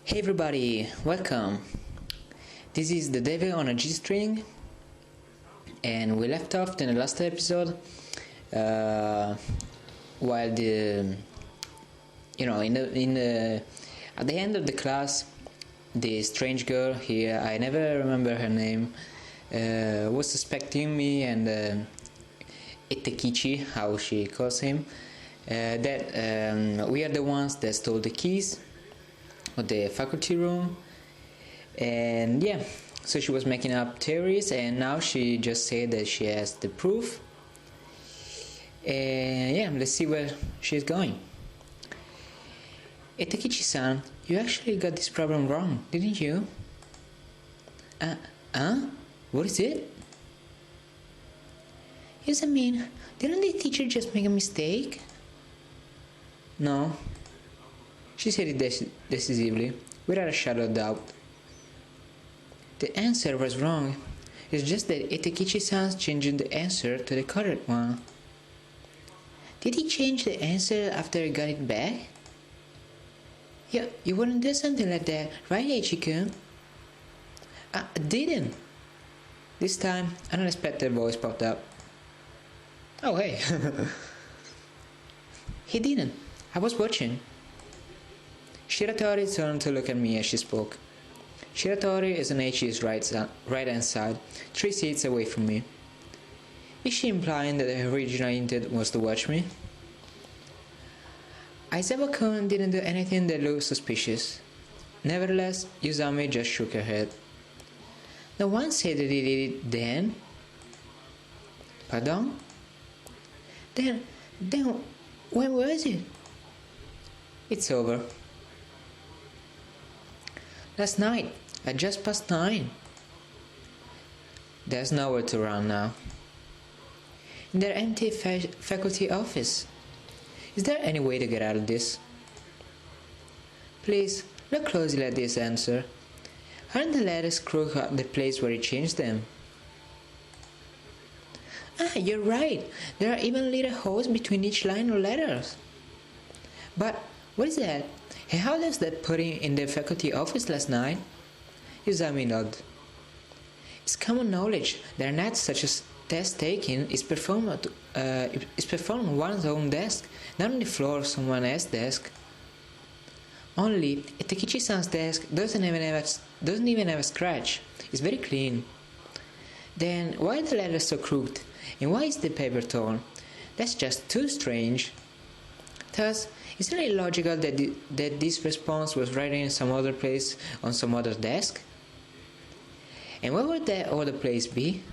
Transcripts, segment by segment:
Hey everybody, welcome. This is the devil on a G-string, and we left off in the last episode while at the end of the class, the strange girl here, I never remember her name, was suspecting me and Itekichi, how she calls him, that we are the ones that stole the keys of the faculty room. And yeah, so she was making up theories, and now she just said that she has the proof. And yeah, let's see where she's going. Itakichi-san, you actually got this problem wrong, didn't you? What is it? Yes, I mean, didn't the teacher just make a mistake? No. She said it decisively, without a shadow of doubt. The answer was wrong. It's just that Itakichi-san's changing the answer to the correct one. Did he change the answer after he got it back? Yeah, you wouldn't do something like that, right, Ichi-kun? I didn't. This time, an unexpected voice popped up. Oh, hey. He didn't. I was watching. Shiratori turned to look at me as she spoke. Shiratori is on Eiichi's right-hand side, 3 seats away from me. Is she implying that her original intent was to watch me? Aizawa-kun didn't do anything that looked suspicious. Nevertheless, Yuzami just shook her head. No one said that he did it then. Pardon? Then, when was it? It's over. Last night, at just past 9. There's nowhere to run now. In their empty faculty office. Is there any way to get out of this? Please, look closely at this answer. Aren't the letters crooked at the place where he changed them? You're right. There are even little holes between each line of letters. But, what is that? Hey, how does that put him in the faculty office last night? Yuzami nodded. It's common knowledge that an act such as test taking is performed on one's own desk, not on the floor of someone else's desk. Only Itakichi-san's desk doesn't even have a scratch. It's very clean. Then why are the letters so crooked? And why is the paper torn? That's just too strange. Thus, isn't it logical that this response was written in some other place on some other desk? And where would that other place be?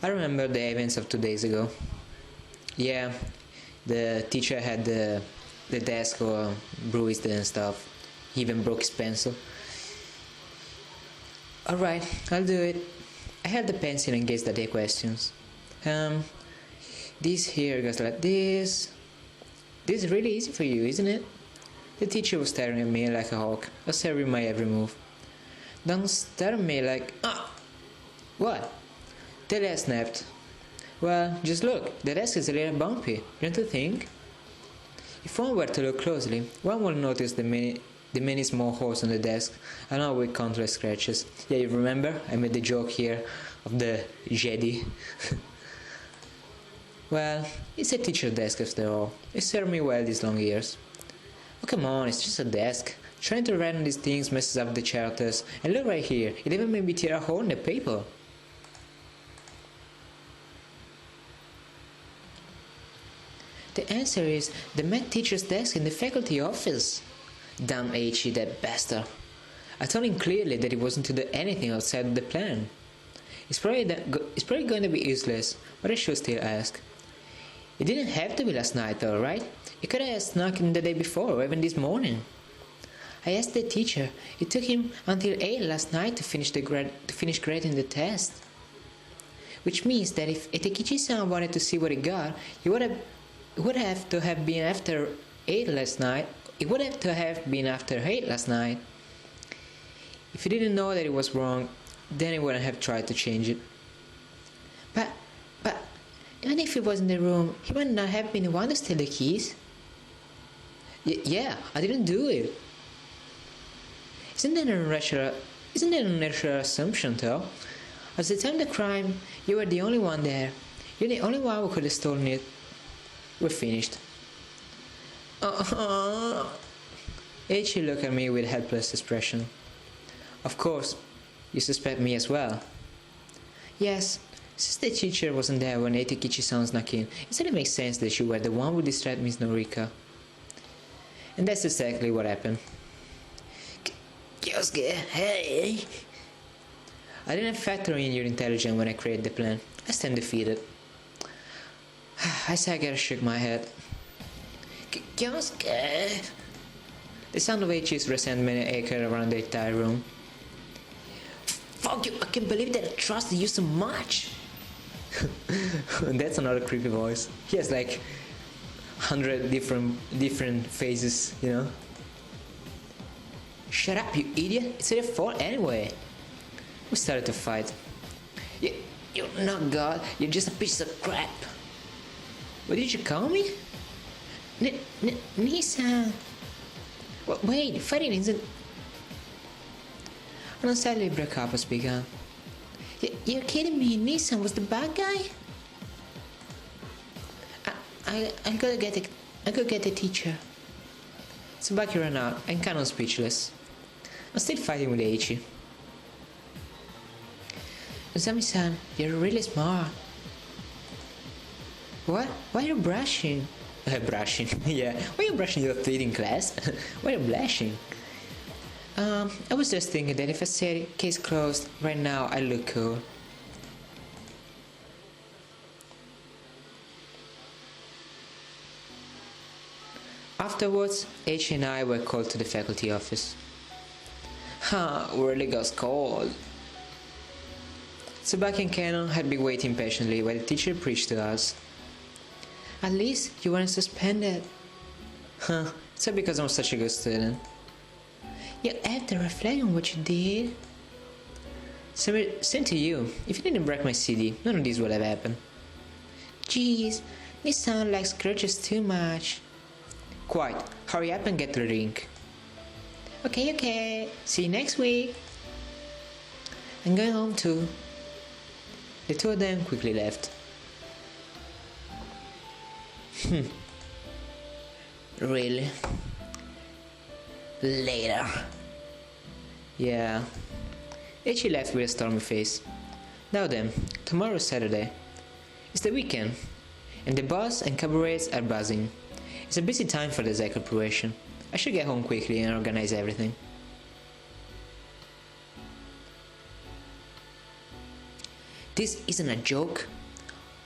I remember the events of 2 days ago. Yeah, the teacher had the desk all bruised and stuff. He even broke his pencil. Alright, I'll do it. I have the pencil in case that there are questions. This here goes like this. This is really easy for you, isn't it? The teacher was staring at me like a hawk, observing my every move. Don't stare at me like, What? The desk snapped. Well, just look, the desk is a little bumpy, don't you think? If one were to look closely, one would notice the many small holes on the desk, and all with countless scratches. Yeah, you remember? I made the joke here of the Jedi. Well, it's a teacher's desk after all. It served me well these long years. Oh come on, it's just a desk. Trying to write on these things messes up the characters. And look right here, it even made me tear a hole in the paper. The answer is the math teacher's desk in the faculty office. Damn Eiichi, that bastard. I told him clearly that he wasn't to do anything outside of the plan. It's probably going to be useless, but I should still ask. It didn't have to be last night though, right? It could have snuck in the day before or even this morning. I asked the teacher. It took him until 8 last night to finish grading the test. Which means that if Itakichi-san wanted to see what he got, it would have to have been after 8 last night. It would have to have been after 8 last night. If he didn't know that it was wrong, then he wouldn't have tried to change it. But even if he was in the room, he might not have been the one to steal the keys. Yeah, I didn't do it. Isn't that a natural assumption, though? At the time of the crime, you were the only one there. You're the only one who could have stolen it. We're finished. Eiichi looked at me with helpless expression. Of course, you suspect me as well. Yes, since the teacher wasn't there when Eitikichi-san snuck in, it sort of makes sense that you were the one who distracted Miss Norika. And that's exactly what happened. Kyosuke, hey! I didn't factor in your intelligence when I created the plan. I stand defeated. I shook my head. Kyosuke! The sound of Eiichi's resentment echoed around the entire room. Fuck you! I can't believe that I trusted you so much! That's another creepy voice. He has like 100 different faces, you know? Shut up, you idiot! It's your fault anyway! We started to fight. You're not God, you're just a piece of crap! What did you call me? Nissan! Wait, fighting isn't... An unsightly breakup has begun. You're kidding me, Nissan was the bad guy? I gotta get the teacher. Tsubaki ran out, I'm kind of speechless. I'm still fighting with Eiichi. Uzami-san, you're really smart. What? Why are you brushing? Brushing, yeah. Why are you brushing your teeth in class? Why are you blushing? I was just thinking that if I said case closed right now, I look cool. Afterwards, Eiichi and I were called to the faculty office. Really got cold. Tsubaki and Canon had been waiting patiently while the teacher preached to us. At least you weren't suspended. So because I'm such a good student. You have to reflect on what you did. Same to you. If you didn't break my CD, none of this would have happened. Jeez, this sound likes grudges too much. Quite. Hurry up and get to the rink. Okay. See you next week. I'm going home too. The two of them quickly left. Really? Later. Yeah. Eiichi left with a stormy face. Now then, tomorrow's Saturday. It's the weekend, and the bars and cabarets are buzzing. It's a busy time for the Azai Corporation. I should get home quickly and organize everything. This isn't a joke.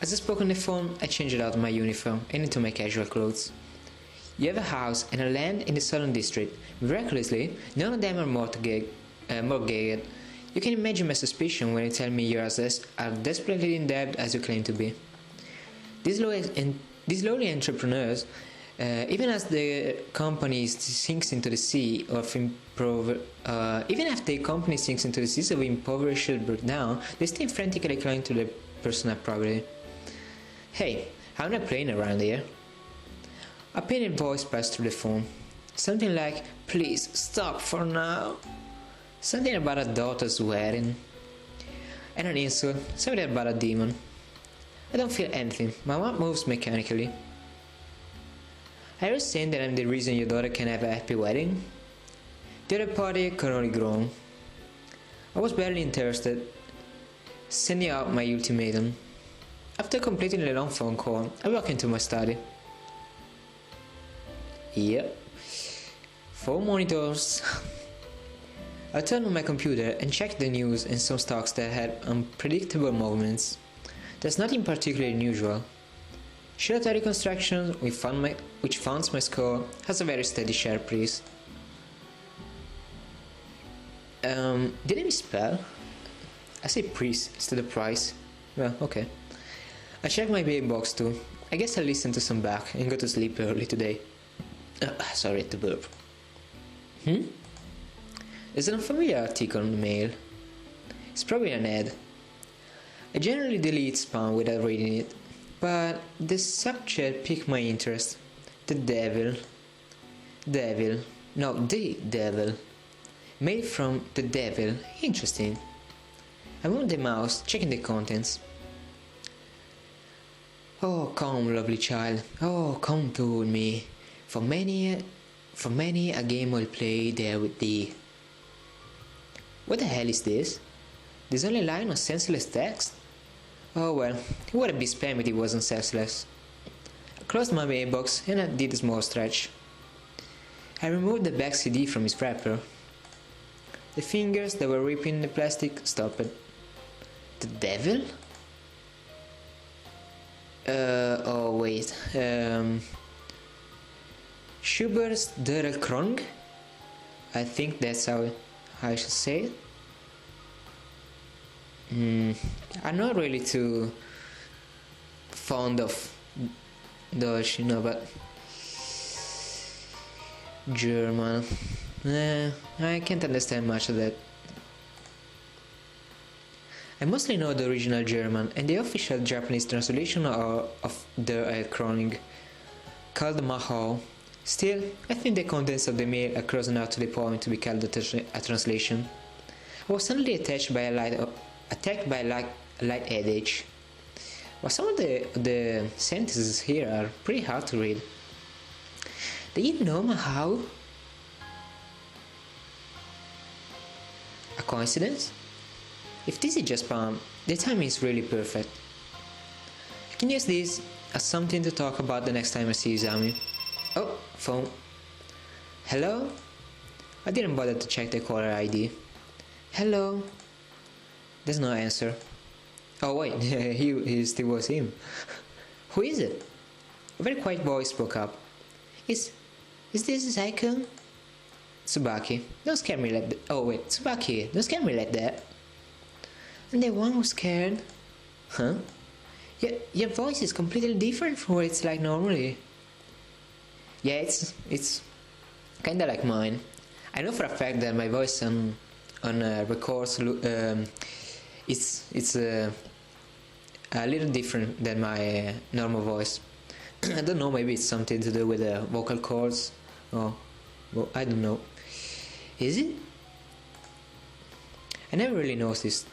As I spoke on the phone, I changed out my uniform and into my casual clothes. You have a house and a land in the southern district. Miraculously, none of them are mortgaged. You can imagine my suspicion when you tell me you're as desperately in debt as you claim to be. These lowly entrepreneurs, even as the company sinks into the sea of even if the company sinks into the seas of impoverished breakdown, they stay frantically clinging to their personal property. Hey, I'm not playing around here. A pained voice passed through the phone. Something like, please stop for now. Something about a daughter's wedding. And an insult, something about a demon. I don't feel anything, my mouth moves mechanically. Are you saying that I'm the reason your daughter can have a happy wedding? The other party could only groan. I was barely interested, sending out my ultimatum. After completing a long phone call, I walked into my study. Yep. 4 monitors. I turned on my computer and checked the news and some stocks that had unpredictable movements. There's nothing particularly unusual. Shirotari Construction, which funds my score, has a very steady share price. Did I misspell? I say price instead of price. Well, okay. I checked my mail box too. I guess I'll listen to some back and go to sleep early today. Sorry to burp. There's an unfamiliar article on the mail. It's probably an ad. I generally delete spam without reading it, but the subject piqued my interest. The devil. Mail from the devil. Interesting. I moved the mouse, checking the contents. Oh, come, lovely child. Oh, come to me. For many a game I'll play there with thee. What the hell is this? This only line of senseless text? Oh well, it would be spam if it wasn't senseless. I closed my mailbox and I did a small stretch. I removed the back CD from its wrapper. The fingers that were ripping the plastic stopped. The devil? Oh wait. Schubert's Der Krong? I think that's how I should say it. I'm not really too fond of Deutsch, but German. I can't understand much of that. I mostly know the original German and the official Japanese translation of the Kroning, called Maou. Still, I think the contents of the mail are close enough to the point to be called a translation. I was suddenly attacked by a light headache. But some of the sentences here are pretty hard to read. Do you know Maou? A coincidence? If this is just spam, the timing is really perfect. I can use this as something to talk about the next time I see Izami. Oh, phone. Hello? I didn't bother to check the caller ID. Hello? There's no answer. Oh wait, he still was him. Who is it? A very quiet voice spoke up. Is this Azai? Tsubaki, don't scare me like that. Oh wait, Tsubaki, don't scare me like that. And the one who's scared? Huh? Your voice is completely different from what it's like normally. Yeah, it's kinda like mine. I know for a fact that my voice on records it's a little different than my normal voice. I don't know, maybe it's something to do with the vocal cords, or well, I don't know. Is it? I never really noticed.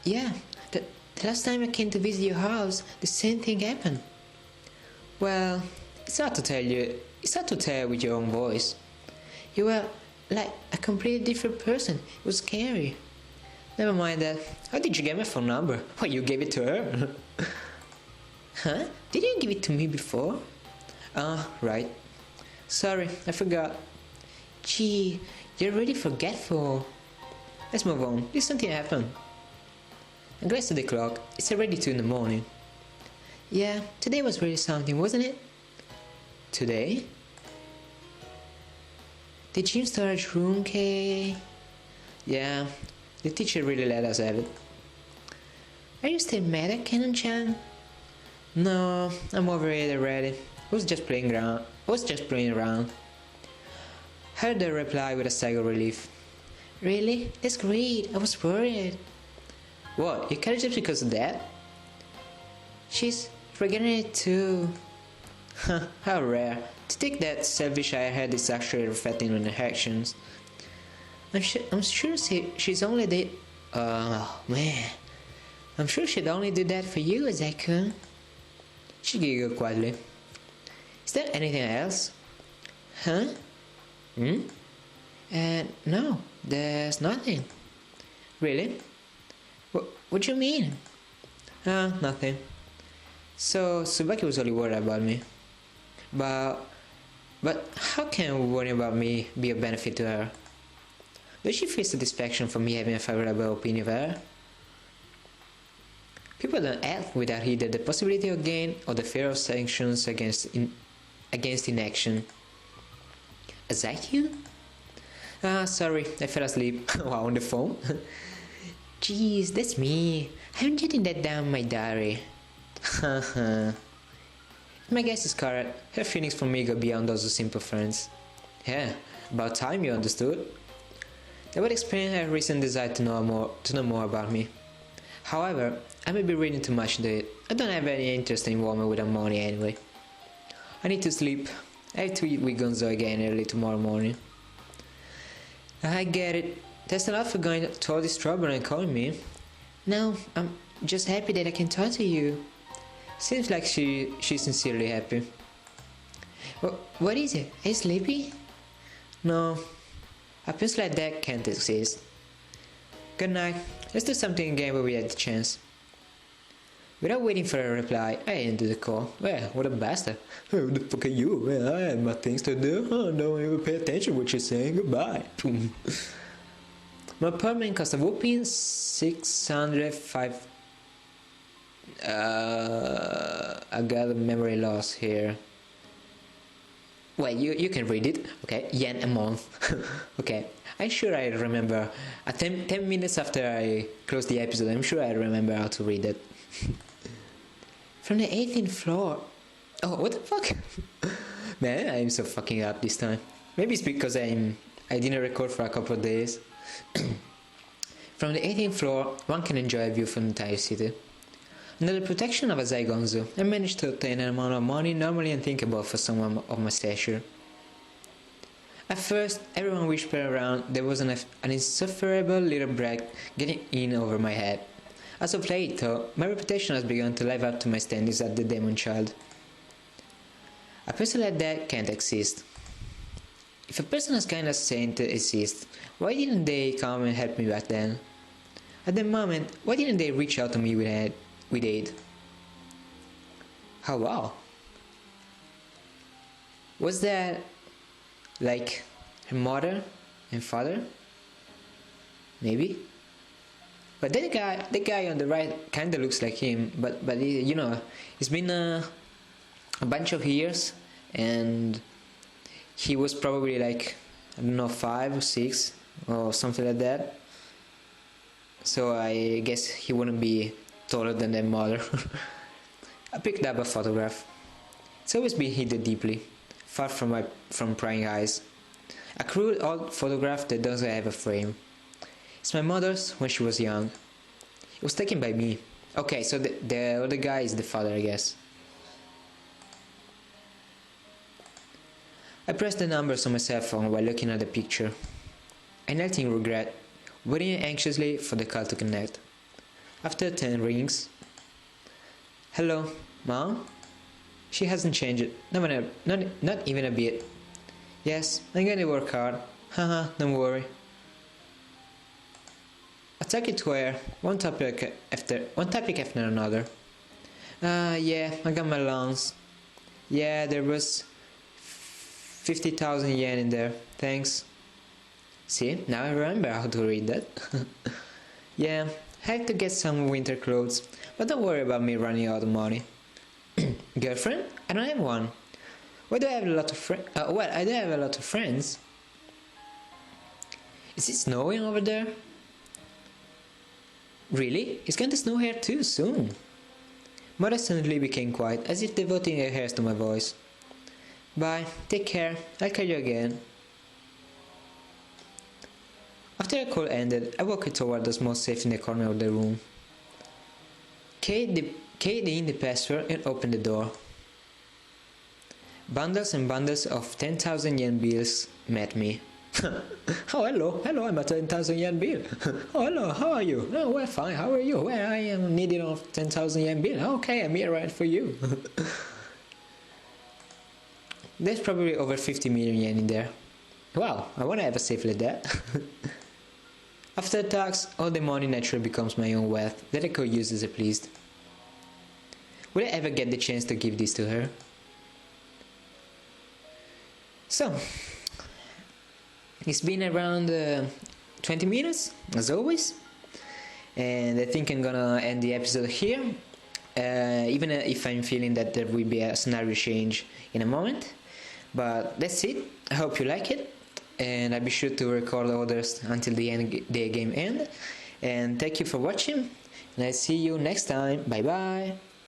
Yeah, the last time I came to visit your house, the same thing happened. Well, it's hard to tell with your own voice. You were like a completely different person. It was scary. Never mind that. How did you get my phone number? Well, you gave it to her. Huh? Did you give it to me before? Right. Sorry, I forgot. Gee, you're really forgetful. Let's move on. Did something happen? I glanced at the clock. It's already 2 in the morning. Yeah, today was really something, wasn't it? Today? The gym storage room, Kay? Yeah, the teacher really let us have it. Are you still mad at Canon-chan? No, I'm over it already. I was just playing around. Heard her reply with a sigh of relief. Really? That's great. I was worried. What? You carried it because of that? She's forgetting it too. How rare. To think that selfish I had is actually reflecting on her actions. I'm sure she's only did. Oh man. I'm sure she'd only do that for you, Azai-kun. She giggled quietly. Is there anything else? Huh? No, there's nothing. Really? What do you mean? Nothing. So, Tsubaki was only worried about me. But how can worrying about me be a benefit to her? Does she feel satisfaction for me having a favorable opinion of her? People don't act without either the possibility of gain or the fear of sanctions against inaction. Azai-kun? Sorry, I fell asleep while on the phone. Jeez, that's me. I'm jotting that down in my diary. Haha. My guess is correct. Her feelings for me go beyond those of simple friends. Yeah, about time you understood. That would explain her recent desire to know more about me. However, I may be reading too much into it. I don't have any interest in women without money anyway. I need to sleep. I have to eat with Gonzo again early tomorrow morning. I get it. Thanks a lot for going to all this trouble and calling me. No, I'm just happy that I can talk to you. Seems like she's sincerely happy. What is it? Are you sleepy? No, appeals like that can't exist. Good night. Let's do something again when we had the chance. Without waiting for a reply, I ended the call. Well, what a bastard. Who the fuck are you? Well, I have my things to do. Oh, don't even pay attention to what you're saying. Goodbye. My apartment cost a whooping 605. I got a memory loss here. Well, you can read it. Okay, yen a month. Okay, I'm sure I remember. 10 minutes after I closed the episode, I'm sure I remember how to read it. From the 18th floor. Oh, what the fuck? Man, I'm so fucking up this time. Maybe it's because I didn't record for a couple of days. From the 18th floor, one can enjoy a view from the entire city. Under the protection of Azai Kyosuke, I managed to obtain an amount of money normally unthinkable for someone of my stature. At first, everyone whispered around there was an insufferable little brat getting in over my head. As of late, though, my reputation has begun to live up to my standings as the demon child. A person like that can't exist. If a person as kind as saint exists, why didn't they come and help me back then? At the moment, why didn't they reach out to me with aid? Oh wow. Was that like her mother and father? Maybe. But that guy on the right kinda looks like him, but you know, it's been a bunch of years, and he was probably like, I don't know, 5 or 6 or something like that. So I guess he wouldn't be taller than their mother. I picked up a photograph. It's always been hidden deeply, far from prying eyes. A crude old photograph that doesn't have a frame. It's my mother's when she was young. It was taken by me. Okay, so the other guy is the father, I guess. I pressed the numbers on my cell phone while looking at the picture. I knelt in regret, waiting anxiously for the call to connect. After 10 rings. Hello, Mom? She hasn't changed. Not even a bit. Yes, I'm gonna work hard. Haha, don't worry. I took it to her, one topic after another. Yeah, I got my allowance. Yeah, there was 50,000 yen in there. Thanks. See, now I remember how to read that. Yeah, I have to get some winter clothes, but don't worry about me running out of money. Girlfriend? I don't have one. Why do I have a lot of friends? Well, I do have a lot of friends. Is it snowing over there? Really? It's going to snow here too soon. Mother suddenly became quiet, as if devoting her ears to my voice. Bye, take care, I'll call you again. After the call ended, I walked toward the small safe in the corner of the room. Kate in the password and opened the door. Bundles and bundles of 10,000 yen bills met me. Oh, hello, I'm a 10,000 yen bill. Oh, hello, how are you? Oh, well, fine, how are you? Well, I am needing of 10,000 yen bill. Okay, I'm here right for you. There's probably over 50 million yen in there. Wow, I wanna have a safe like that. After tax, all the money naturally becomes my own wealth that I could use as I pleased. Will I ever get the chance to give this to her? So, it's been around 20 minutes, as always, and I think I'm gonna end the episode here, even if I'm feeling that there will be a scenario change in a moment, but that's it. I hope you like it, and I'll be sure to record others until the game ends, and thank you for watching, and I'll see you next time. Bye bye.